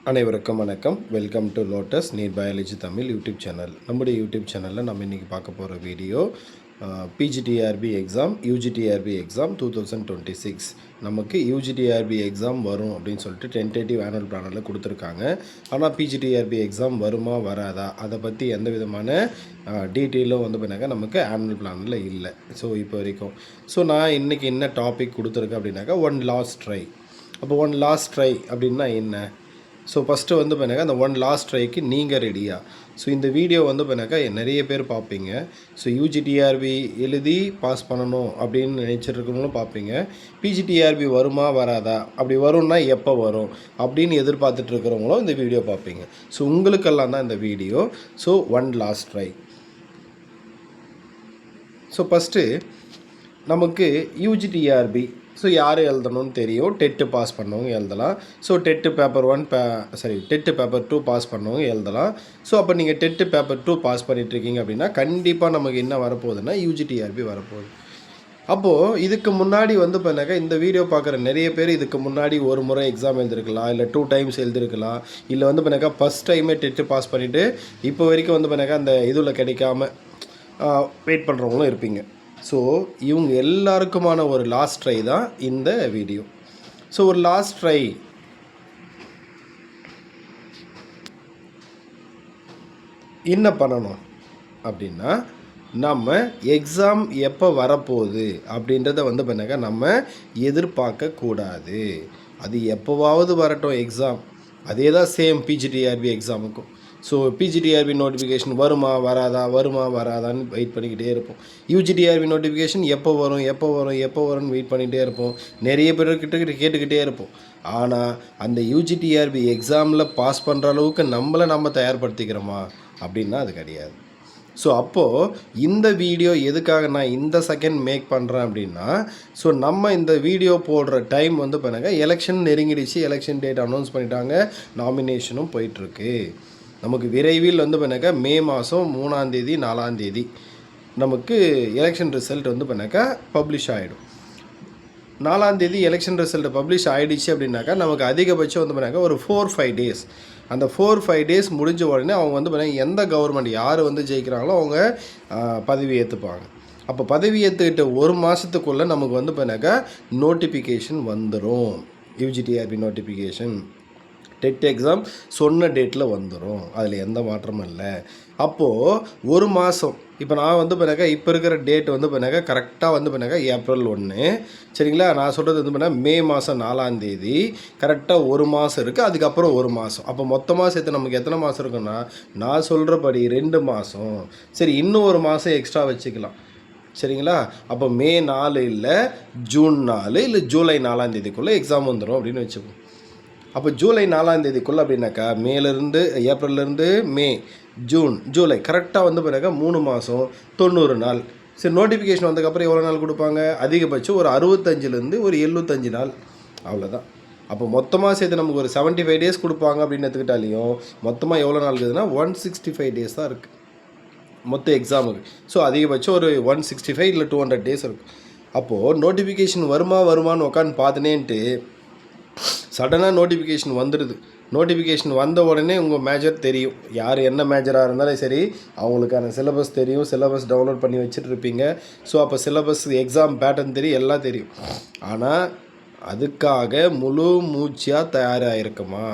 அனைவருக்கும் வணக்கம். Welcome to Lotus NEET biology Tamil YouTube channel. நம்முடைய யூடியூப் சேனலில் நம்ம இன்றைக்கி பார்க்க போகிற video PGTRB exam UGTRB exam 2026. நமக்கு யூஜிடிஆர்பி எக்ஸாம் வரும் அப்படின்னு சொல்லிட்டு டென்டேட்டிவ் ஆனுவல் பிளானில் கொடுத்துருக்காங்க. ஆனால் பிஜிடிஆர்பி எக்ஸாம் வருமா வராதா அதை பற்றி எந்த விதமான டீட்டெயிலும் பண்ணாக்கா நமக்கு ஆனுவல் பிளானில் இல்லை. ஸோ இப்போ வரைக்கும் நான் இன்றைக்கி என்ன டாபிக் கொடுத்துருக்கேன் அப்படின்னாக்கா ஒன் லாஸ்ட் ட்ரை. அப்போ ஒன் லாஸ்ட் ட்ரை அப்படின்னா என்ன? ஃபஸ்ட்டு பண்ணாக்கா அந்த ஒன் லாஸ்ட் ட்ரைக்கு நீங்கள் ரெடியா? இந்த வீடியோ பண்ணாக்கா நிறைய பேர் பார்ப்பீங்க. யூஜிடிஆர்பி எழுதி பாஸ் பண்ணணும் அப்படின்னு நினச்சிருக்கிறவங்களும் பார்ப்பீங்க. பிஜிடிஆர்பி வருமா வராதா, அப்படி வரும்னா எப்போ வரும் அப்படின்னு எதிர்பார்த்துட்டு இருக்கிறவங்களும் இந்த வீடியோ பார்ப்பீங்க. உங்களுக்கெல்லாம் தான் இந்த video. One last try. First நமக்கு யூஜிடிஆர்பி யார் எழுதணும்னு தெரியும். டெட்டு பாஸ் பண்ணவங்க எழுதலாம். TET paper 1 TET paper 2 pass பண்ணவங்க எழுதலாம். அப்போ நீங்கள் டெட்டு பேப்பர் 2 பாஸ் பண்ணிகிட்ருக்கீங்க அப்படின்னா கண்டிப்பாக நமக்கு என்ன வரப்போகுதுன்னா யூஜிடிஆர்பி வரப்போகுது. அப்போது இதுக்கு முன்னாடி பண்ணாக்கா இந்த வீடியோ பார்க்குற நிறைய பேர் இதுக்கு முன்னாடி ஒரு முறை எக்ஸாம் எழுதிருக்கலாம், இல்லை 2 டைம்ஸ் எழுதிருக்கலாம், இல்லை பண்ணாக்கா ஃபஸ்ட் டைமே டெட்டு பாஸ் பண்ணிவிட்டு இப்போ வரைக்கும் பண்ணாக்கா அந்த இதில் கிடைக்காம வெயிட் பண்ணுறவங்களும் இருப்பீங்க. இவங்க எல்லாருக்குமான ஒரு லாஸ்ட் ட்ரை தான் இந்த வீடியோ. ஒரு லாஸ்ட் ட்ரை என்ன பண்ணணும் அப்படின்னா, நம்ம எக்ஸாம் எப்போ வரப்போகுது அப்படின்றத பண்ணாக்கா நம்ம எதிர்பார்க்கக்கூடாது. அது எப்போவாவது வரட்டும் எக்ஸாம். அதே தான் சேம் பிஜிடிஆர்பி எக்ஸாமுக்கும். பிஜிடிஆர்பி நோட்டிஃபிகேஷன் வருமா வராதான்னு வெயிட் பண்ணிக்கிட்டே இருப்போம். யூஜிடிஆர்பி நோட்டிஃபிகேஷன் எப்போ வரும்னு வெயிட் பண்ணிகிட்டே இருப்போம். நிறைய பேர்கிட்ட கேட்டுக்கிட்டே இருப்போம். ஆனால் அந்த யூஜிடிஆர்பி எக்ஸாமில் பாஸ் பண்ணுற அளவுக்கு நம்ம தயார்படுத்திக்கிறோமா அப்படின்னா அது கிடையாது. அப்போது இந்த வீடியோ எதுக்காக நான் இந்த செகண்ட் மேக் பண்ணுறேன் அப்படின்னா, நம்ம இந்த வீடியோ போடுற டைம் பண்ணாங்க எலெக்ஷன் நெருங்கிடுச்சு. எலெக்ஷன் டேட் அனௌன்ஸ் பண்ணிட்டாங்க. நாமினேஷனும் போயிட்டுருக்கு. நமக்கு விரைவில் பண்ணாக்கா மே மாதம் 3ஆம் தேதி 4ஆம் தேதி நமக்கு எலெக்ஷன் ரிசல்ட் பண்ணாக்கா பப்ளிஷ் ஆகிடும். 4ஆம் தேதி எலெக்ஷன் ரிசல்ட் பப்ளிஷ் ஆகிடுச்சு அப்படின்னாக்கா நமக்கு அதிகபட்சம் பண்ணாக்கா ஒரு 4-5 டேஸ். அந்த 4-5 டேஸ் முடிஞ்ச உடனே அவங்க பண்ணாங்க எந்த கவர்மெண்ட் யார் ஜெயிக்கிறாங்களோ அவங்க பதவி ஏற்றுப்பாங்க. அப்போ பதவி ஏற்றுக்கிட்ட ஒரு மாதத்துக்குள்ளே நமக்கு பண்ணாக்கா நோட்டிஃபிகேஷன் வந்துடும். யூஜிடிஆர்பி நோட்டிஃபிகேஷன் டெட் எக்ஸாம் சொன்ன டேட்டில் வந்துடும். அதில் எந்த மாற்றமும் இல்லை. அப்போது ஒரு மாதம் இப்போ நான் பண்ணாக்கா இப்போ இருக்கிற டேட் பண்ணாக்கா கரெக்டாக பண்ணாக்கா ஏப்ரல் 1 சரிங்களா. நான் சொல்கிறது பண்ணால் மே மாதம் 4ஆம் தேதி கரெக்டாக ஒரு மாதம் இருக்குது. அதுக்கப்புறம் ஒரு மாதம். அப்போ மொத்தமாக சேர்த்து நமக்கு எத்தனை மாதம் இருக்குன்னா, நான் சொல்கிறபடி 2 மாதம். சரி, இன்னும் ஒரு மாதம் எக்ஸ்ட்ரா வச்சுக்கலாம் சரிங்களா. அப்போ மே 4 இல்லை ஜூன் 4 இல்லை ஜூலை 4ஆம் தேதிக்குள்ளே எக்ஸாம் வந்துடும் அப்படின்னு வச்சுப்போம். அப்போ ஜூலை 4ஆம் தேதிக்குள்ளே அப்படின்னாக்கா ஏப்ரல்லேருந்து மே ஜூன் ஜூலை கரெக்டாக பண்ணாக்கா 3 மாதம் 90 நாள். சரி, நோட்டிஃபிகேஷன் வந்ததுக்கப்புறம் எவ்வளோ நாள் கொடுப்பாங்க? அதிகபட்சம் ஒரு 65லேருந்து ஒரு 75 நாள், அவ்வளோதான். அப்போ மொத்தமாக சேர்த்து நமக்கு ஒரு 75 டேஸ் கொடுப்பாங்க அப்படின்னு எடுத்துக்கிட்டாலையும் மொத்தமாக எவ்வளோ நாள் இருக்குதுன்னா 165 டேஸ் தான் இருக்குது மொத்த எக்ஸாமுக்கு. அதிகபட்சம் ஒரு 165 இல்லை 200 டேஸ் இருக்கும். அப்போது நோட்டிஃபிகேஷன் வருமானு உட்காந்து பார்த்துனேன்ட்டு சடனாக நோட்டிஃபிகேஷன் வந்துடுது. நோட்டிஃபிகேஷன் வந்த உடனே உங்கள் மேஜர் தெரியும். யார் என்ன மேஜராக இருந்தாலும் சரி, அவங்களுக்கான சிலபஸ் தெரியும். சிலபஸ் டவுன்லோட் பண்ணி வச்சுட்ருப்பீங்க. அப்போ சிலபஸ் எக்ஸாம் பேட்டர்ன் தெரியும், எல்லாம் தெரியும். ஆனால் அதுக்காக முழு மூச்சியாக தயாராக இருக்குமா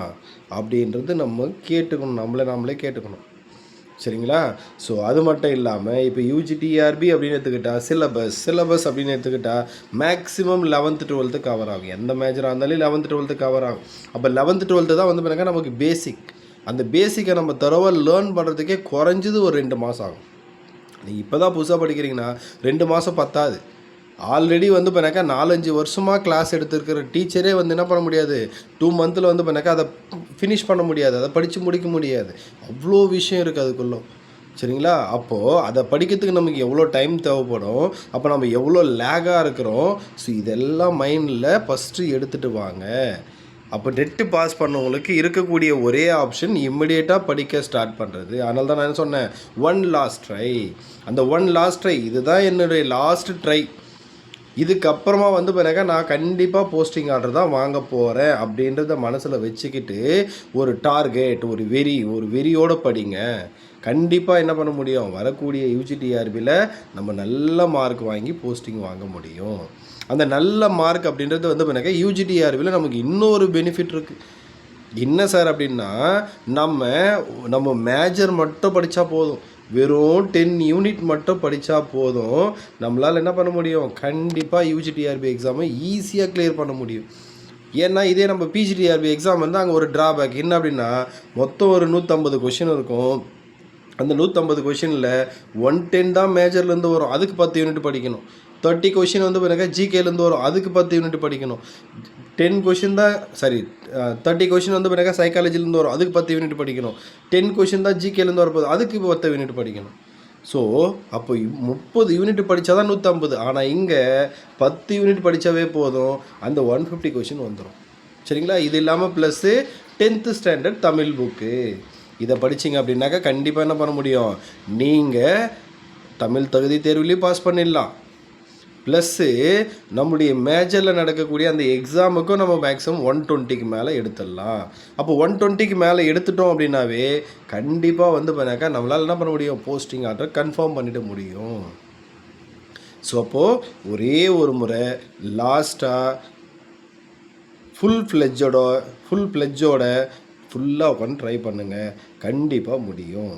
அப்படின்றது நம்ம கேட்டுக்கணும். நம்மளே கேட்டுக்கணும் சரிங்களா. அது மட்டும் இல்லாமல் இப்போ யூஜிடிஆர்பி அப்படின்னு எடுத்துக்கிட்டால் சிலபஸ் அப்படின்னு எடுத்துக்கிட்டால் மேக்ஸிமம் 11th 12th கவர் ஆகும். எந்த மேஜராக இருந்தாலும் 11th 12th கவர் ஆகும். அப்போ 11th 12th தான் பண்ணாக்கா நமக்கு பேசிக். அந்த பேசிக்கை நம்ம தரவாக லேர்ன் பண்ணுறதுக்கே குறைஞ்சது ஒரு 2 மாதம் ஆகும். நீங்கள் இப்போ தான் புதுசாக படிக்கிறீங்கன்னா 2 மாதம் பத்தாது. ஆல்ரெடி பண்ணாக்கா 4-5 வருஷமாக கிளாஸ் எடுத்துருக்கிற டீச்சரே என்ன பண்ண முடியாது, 2 மந்தில் பண்ணாக்கா அதை ஃபினிஷ் பண்ண முடியாது, அதை படித்து முடிக்க முடியாது. அவ்வளோ விஷயம் இருக்குது அதுக்குள்ளே சரிங்களா. அப்போது அதை படிக்கிறதுக்கு நமக்கு எவ்வளோ டைம் தேவைப்படும், அப்போ நம்ம எவ்வளோ லேகாக இருக்கிறோம். இதெல்லாம் மைண்டில் ஃபஸ்ட்டு எடுத்துகிட்டு வாங்க. அப்போ டெட்டு பாஸ் பண்ணவங்களுக்கு இருக்கக்கூடிய ஒரே ஆப்ஷன் இம்மிடியேட்டாக படிக்க ஸ்டார்ட் பண்ணுறது. அதனால தான் நான் சொன்னேன் ஒன் லாஸ்ட் ட்ரை. அந்த ஒன் லாஸ்ட் ட்ரை இதுதான் என்னுடைய லாஸ்ட் ட்ரை. இதுக்கப்புறமா வந்து பிறகு நான் கண்டிப்பாக போஸ்டிங் ஆர்டர் தான் வாங்க போகிறேன் அப்படின்றத மனசில் வச்சுக்கிட்டு ஒரு டார்கெட், ஒரு வெறியோடு படிங்க. கண்டிப்பாக என்ன பண்ண முடியும், வரக்கூடிய யூஜிடிஆர்பியில் நம்ம நல்ல மார்க் வாங்கி போஸ்டிங் வாங்க முடியும். அந்த நல்ல மார்க் அப்படின்றது வந்து பிறகு யூஜிடிஆர்பியில் நமக்கு இன்னொரு பெனிஃபிட் இருக்குது. என்ன சார் அப்படின்னா, நம்ம மேஜர் மட்டும் படித்தா போதும், வெறும் 10 யூனிட் மட்டும் படித்தா போதும், நம்மளால் என்ன பண்ண முடியும், கண்டிப்பாக யூஜிடிஆர்பி எக்ஸாமை ஈஸியாக கிளியர் பண்ண முடியும். ஏன்னா இதே நம்ம பிஜிடிஆர்பி எக்ஸாம் வந்து அங்கே ஒரு ட்ராபேக் என்ன அப்படின்னா, மொத்தம் ஒரு 150 கொஷின் இருக்கும். அந்த 150 கொஷினில் 110 தான் மேஜர்லேருந்து வரும், அதுக்கு 10 யூனிட் படிக்கணும். 30 கொஷின் வந்து பிறகு ஜிகேலேருந்து வரும், அதுக்கு 10 யூனிட் படிக்கணும். 10 கொஷின் தான் 30 கொஷின் வந்து பிறகு சைக்காலஜிலேருந்து வரும், அதுக்கு 10 யூனிட் படிக்கணும். 10 கொஷின் தான் ஜிகேலேருந்து வரப்போகுது, அதுக்கு 10 யூனிட் படிக்கணும். ஸோ அப்போ 30 யூனிட் படித்தா தான் 150. ஆனால் இங்கே 10 யூனிட் படித்தாவே போதும், அந்த 150 கொஷின் வந்துடும். சரிங்களா? இது இல்லாமல் plus 10th standard Tamil book இதை படிச்சிங்க அப்படின்னாக்கா கண்டிப்பாக என்ன பண்ண முடியும், நீங்கள் தமிழ் தகுதி தேர்வுலேயும் பாஸ் பண்ணிடலாம். ப்ளஸ்ஸு நம்முடைய மேஜரில் நடக்கக்கூடிய அந்த எக்ஸாமுக்கும் நம்ம மேக்ஸிமம் 120க்கு மேலே எடுத்துடலாம். அப்போ 120க்கு மேலே எடுத்துட்டோம் அப்படின்னாவே கண்டிப்பாக வந்து பண்ணாக்கா நம்மளால் என்ன பண்ண முடியும், போஸ்டிங் ஆர்டர் கன்ஃபார்ம் பண்ணிட முடியும். ஸோ அப்போது ஒரே ஒரு முறை லாஸ்ட்டாக ஃபுல் ஃப்ளெட்ஜோட ஃபுல்லாக உட்காந்து ட்ரை பண்ணுங்கள், கண்டிப்பாக முடியும்.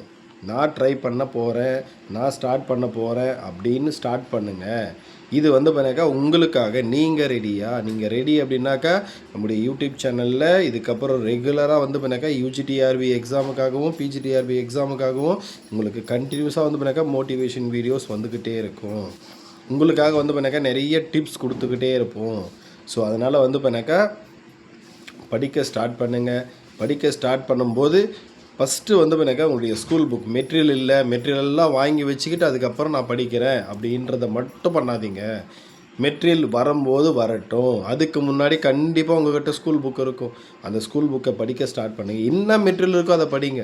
நான் ட்ரை பண்ண போகிறேன், நான் ஸ்டார்ட் பண்ண போகிறேன் அப்படின்னு ஸ்டார்ட் பண்ணுங்கள். இது வந்து பண்ணாக்கா உங்களுக்காக நீங்கள் ரெடி அப்படின்னாக்கா நம்முடைய யூடியூப் சேனலில் இதுக்கப்புறம் ரெகுலராக வந்து பண்ணாக்கா யூஜிடிஆர்பி எக்ஸாமுக்காகவும் பிஜிடிஆர்பி எக்ஸாமுக்காகவும் உங்களுக்கு கண்டினியூஸாக வந்து பண்ணாக்கா மோட்டிவேஷன் வீடியோஸ் வந்துக்கிட்டே இருக்கும். உங்களுக்காக வந்து பண்ணாக்கா நிறைய டிப்ஸ் கொடுத்துக்கிட்டே இருப்போம். ஸோ அதனால் வந்து பண்ணாக்கா படிக்க ஸ்டார்ட் பண்ணுங்கள். படிக்க ஸ்டார்ட் பண்ணும்போது ஃபஸ்ட்டு வந்து பண்ணாக்கா உங்களுடைய ஸ்கூல் புக் மெட்டீரியல்லாம் வாங்கி வச்சுக்கிட்டு அதுக்கப்புறம் நான் படிக்கிறேன் அப்படின்றத மட்டும் பண்ணாதீங்க. மெட்டீரியல் வரும்போது வரட்டும், அதுக்கு முன்னாடி கண்டிப்பாக உங்கள்கிட்ட ஸ்கூல் புக் இருக்கும், அந்த ஸ்கூல் புக்கை படிக்க ஸ்டார்ட் பண்ணுங்கள். என்ன மெட்டீரியல் இருக்கோ அதை படிங்க.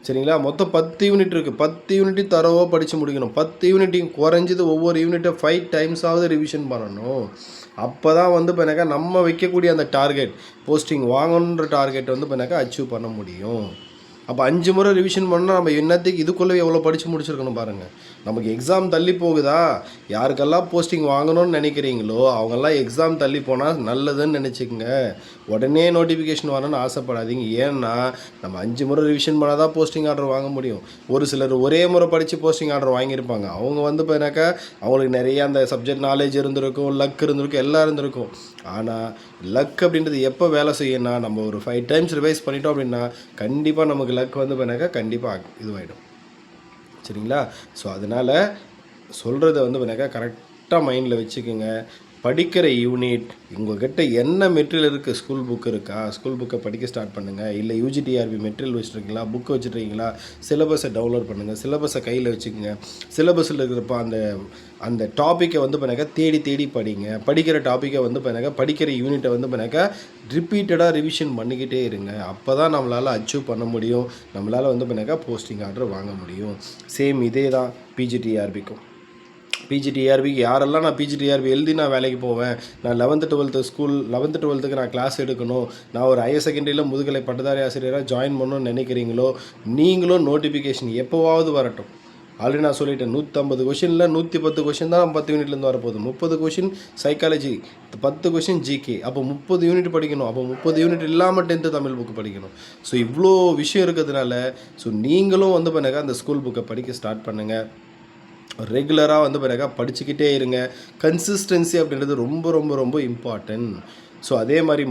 சரிங்களா? மொத்தம் 10 யூனிட் இருக்குது, 10 யூனிட்டையும் தரவாக படித்து முடிக்கணும். 10 யூனிட்டையும் குறைஞ்சது ஒவ்வொரு யூனிட்டை 5 டைம்ஸாவது ரிவிஷன் பண்ணணும். அப்போ தான் வந்து பண்ணாக்கா நம்ம வைக்கக்கூடிய அந்த டார்கெட், போஸ்டிங் வாங்கணுன்ற டார்கெட் வந்து பண்ணாக்கா அச்சீவ் பண்ண முடியும். அப்போ 5 முறை ரிவிஷன் பண்ணால் நம்ம என்னத்துக்கு இதுக்குள்ளே எவ்வளோ படித்து முடிச்சிருக்கணும் பாருங்கள். நமக்கு எக்ஸாம் தள்ளி போகுதா, யாருக்கெல்லாம் போஸ்டிங் வாங்கணும்னு நினைக்கிறீங்களோ அவங்கெல்லாம் எக்ஸாம் தள்ளி போனால் நல்லதுன்னு நினச்சிக்கோங்க. உடனே நோட்டிஃபிகேஷன் வரணும்னு ஆசைப்படாதீங்க. ஏன்னா நம்ம 5 முறை ரிவிஷன் பண்ணால் தான் போஸ்டிங் ஆர்டர் வாங்க முடியும். ஒரு சிலர் ஒரே முறை படித்து போஸ்டிங் ஆர்டர் வாங்கியிருப்பாங்க, அவங்க வந்து போனாக்கா அவங்களுக்கு நிறைய அந்த சப்ஜெக்ட் நாலேஜ் இருந்திருக்கும், லக் இருந்திருக்கும், எல்லாம் இருந்திருக்கும். ஆனால் லக் அப்படின்றது எப்போ வேலை செய்யணும்னா நம்ம ஒரு 5 டைம்ஸ் ரிவைஸ் பண்ணிட்டோம் அப்படின்னா கண்டிப்பாக நமக்கு லக் வந்து போனாக்கா கண்டிப்பாக இதுவாகிடும். சரிங்களா? ஸோ அதனால் சொல்கிறத வந்து போனாக்கா கரெக்டாக மைண்டில் வச்சுக்கோங்க. படிக்கிற யூனிட் உங்கள்கிட்ட என்ன மெட்டீரியல் இருக்குது, ஸ்கூல் புக் இருக்கா, ஸ்கூல் புக்கை படிக்க ஸ்டார்ட் பண்ணுங்கள். இல்லை யூஜிடிஆர்பி மெட்டீரியல் வச்சுருக்கீங்களா, புக்கு வச்சுருக்கீங்களா, சிலபஸை டவுன்லோட் பண்ணுங்கள், சிலபஸை கையில் வச்சுக்கோங்க. சிலபஸில் இருக்கிறப்ப அந்த டாப்பிக்கை வந்து பண்ணாக்கா தேடி படிங்க. படிக்கிற டாப்பிக்கை வந்து பண்ணாக்கா படிக்கிற யூனிட்டை வந்து பண்ணாக்கா ரிப்பீட்டடாக ரிவிஷன் பண்ணிக்கிட்டே இருங்க. அப்போ தான் நம்மளால் அச்சீவ் பண்ண முடியும், நம்மளால் வந்து பண்ணாக்கா போஸ்டிங் ஆர்டர் வாங்க முடியும். சேம் இதே தான் பிஜிடிஆர்பிக்கும். பிஜிடிஆர்பிக்கு யாரெல்லாம் நான் பிஜிடிஆர்பி எழுதி நான் வேலைக்கு போவேன், நான் 11th 12th நான் கிளாஸ் எடுக்கணும், நான் ஒரு ஹையர் செகண்டரியில் முதுகலை பட்டதாரி ஆசிரியராக ஜாயின் பண்ணணும்னு நினைக்கிறீங்களோ நீங்களும் நோட்டிஃபிகேஷன் எப்போவாவது வரட்டும். ஆல்ரெடி நான் சொல்லிட்டேன், 150 கொஷினில் 110 கொஷின் தான் 10 யூனிட்லேருந்து வரப்போகுது. 30 கொஷின் சைக்காலஜி, 10 கொஷின் ஜிகே, அப்போ 30 யூனிட் படிக்கணும். அப்போ 30 யூனிட் இல்லாமல் 10th தமிழ் புக்கு படிக்கணும். ஸோ இவ்வளோ விஷயம் இருக்கிறதுனால ஸோ நீங்களும் வந்து பண்ணாக்கா அந்த ஸ்கூல் புக்கை படிக்க ஸ்டார்ட் பண்ணுங்கள். ரெகுலராக வந்து பிறகு படிச்சுக்கிட்டே இருங்க. கன்சிஸ்டன்சி அப்படின்றது ரொம்ப ரொம்ப ரொம்ப இம்பார்ட்டன்ட். ஸோ அதே மாதிரி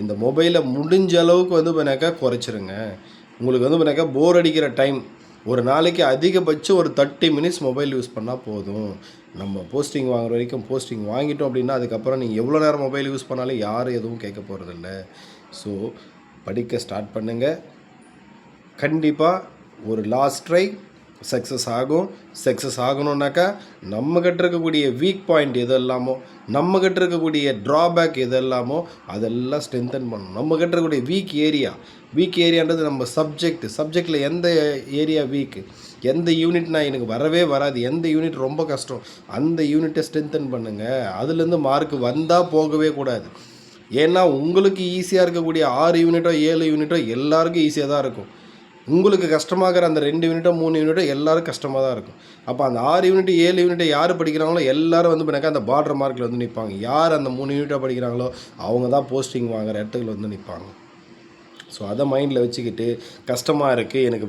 இந்த மொபைலை முடிஞ்ச அளவுக்கு வந்து பண்ணாக்கா குறைச்சிருங்க. உங்களுக்கு வந்து பண்ணாக்கா போர் அடிக்கிற டைம் ஒரு நாளைக்கு அதிகபட்சம் ஒரு 30 மினிட்ஸ் மொபைல் யூஸ் பண்ணால் போதும். நம்ம போஸ்டிங் வாங்குற வரைக்கும் போஸ்டிங் வாங்கிட்டோம் அப்படின்னா அதுக்கப்புறம் நீங்கள் எவ்வளோ நேரம் மொபைல் யூஸ் பண்ணாலும் யாரும் எதுவும் கேட்க போகிறதில்ல. ஸோ படிக்க ஸ்டார்ட் பண்ணுங்கள். கண்டிப்பாக ஒரு லாஸ்ட் ட்ரை சக்ஸஸ் ஆகணுன்னாக்கா நம்மக்கிட்ட இருக்கக்கூடிய வீக் பாயிண்ட் எதெல்லாமோ, நம்மக்கிட்ட இருக்கக்கூடிய ட்ராபேக் எதெல்லாமோ அதெல்லாம் ஸ்ட்ரென்தன் பண்ணணும். நம்மக்கிட்ட இருக்கக்கூடிய வீக் ஏரியான்றது நம்ம சப்ஜெக்டில் எந்த ஏரியா வீக், எந்த யூனிட் நான் எனக்கு வரவே வராது, எந்த யூனிட் ரொம்ப கஷ்டம், அந்த யூனிட்டை ஸ்ட்ரென்தன் பண்ணுங்கள். அதுலேருந்து மார்க் வந்தால் போகவே கூடாது. ஏன்னா உங்களுக்கு ஈஸியாக இருக்கக்கூடிய 6 யூனிட்டோ 7 யூனிட்டோ எல்லாருக்கும் ஈஸியாக தான் இருக்கும். உங்களுக்கு கஷ்டமாகிற அந்த 2 யூனிட்டோ 3 யூனிட்டோ எல்லாருக்கும் கஷ்டமாக தான் இருக்கும். அப்போ அந்த 6 யூனிட் 7 யூனிட்டை யார் படிக்கிறாங்களோ எல்லாரும் வந்து பண்ணாக்கா அந்த பார்டர் மார்க்கில் வந்து நிற்பாங்க. யார் அந்த 3 யூனிட்டாக படிக்கிறாங்களோ அவங்க தான் போஸ்டிங் வாங்குகிற இடத்துக்கு வந்து நிற்பாங்க. ஸோ அதை மைண்டில் வச்சுக்கிட்டு கஷ்டமாக இருக்குது, எனக்கு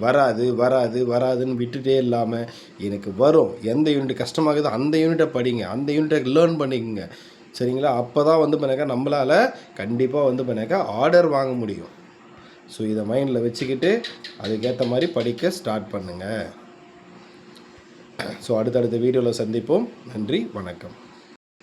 வராதுன்னு விட்டுட்டே இல்லாமல் எனக்கு வரும், எந்த யூனிட் கஷ்டமாகுதோ அந்த யூனிட்டை படிங்க, அந்த யூனிட்டை லேர்ன் பண்ணிக்கோங்க. சரிங்களா? அப்போ தான் வந்து பண்ணாக்கா நம்மளால் கண்டிப்பாக வந்து பண்ணாக்கா ஆர்டர் வாங்க முடியும். ஸோ இதை மைண்டில் வச்சுக்கிட்டு அதுக்கேற்ற மாதிரி படிக்க ஸ்டார்ட் பண்ணுங்கள். ஸோ அடுத்தடுத்த வீடியோவில் சந்திப்போம். நன்றி, வணக்கம்.